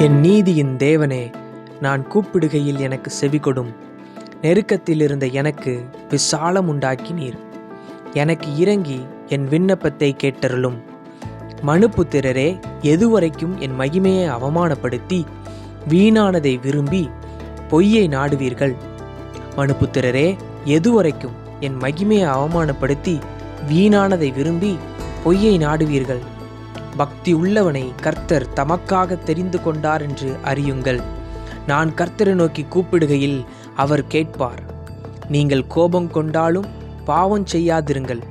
என் நீதியின் தேவனே, நான் கூப்பிடுகையில் எனக்கு செவிகொடும். நெருக்கத்தில் இருந்த எனக்கு விசாலம் உண்டாக்கினீர். எனக்கு இறங்கி என் விண்ணப்பத்தை கேட்டருளும். மனுபுத்திரரே, எதுவரைக்கும் என் மகிமையை அவமானப்படுத்தி வீணானதை விரும்பி பொய்யை நாடுவீர்கள்? மனுபுத்திரரே, எதுவரைக்கும் என் மகிமையை அவமானப்படுத்தி வீணானதை விரும்பி பொய்யை நாடுவீர்கள்? பக்தி உள்ளவனை கர்த்தர் தமக்காக தெரிந்து கொண்டார் என்று அறியுங்கள். நான் கர்த்தரை நோக்கி கூப்பிடுகையில் அவர் கேட்பார். நீங்கள் கோபம் கொண்டாலும் பாவம் செய்யாதிருங்கள்.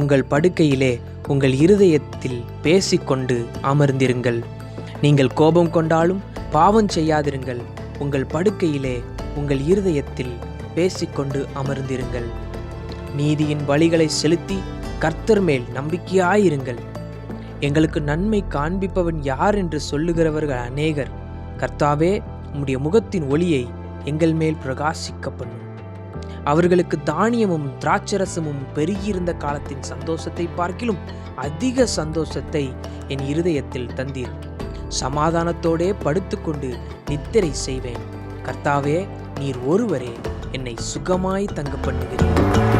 உங்கள் படுக்கையிலே உங்கள் இருதயத்தில் பேசிக்கொண்டு அமர்ந்திருங்கள். நீங்கள் கோபம் கொண்டாலும் பாவம் செய்யாதிருங்கள். உங்கள் படுக்கையிலே உங்கள் இருதயத்தில் பேசிக்கொண்டு அமர்ந்திருங்கள். நீதியின் வழிகளை செலுத்தி கர்த்தர் மேல் நம்பிக்கையாயிருங்கள். எங்களுக்கு நன்மை காண்பிப்பவன் யார் என்று சொல்லுகிறவர்கள் அநேகர். கர்த்தாவே, உம்முடைய முகத்தின் ஒளியை எங்கள் மேல் பிரகாசிக்க பண்ணும். அவர்களுக்கு தானியமும் திராட்சரசமும் பெருகியிருந்த காலத்தின் சந்தோஷத்தை பார்க்கிலும் அதிக சந்தோஷத்தை என் இருதயத்தில் தந்தீர். சமாதானத்தோடே படுத்துக்கொண்டு நித்திரை செய்வேன். கர்த்தாவே, நீர் ஒருவரே என்னை சுகமாய் தங்க பண்ணுகிறீர்.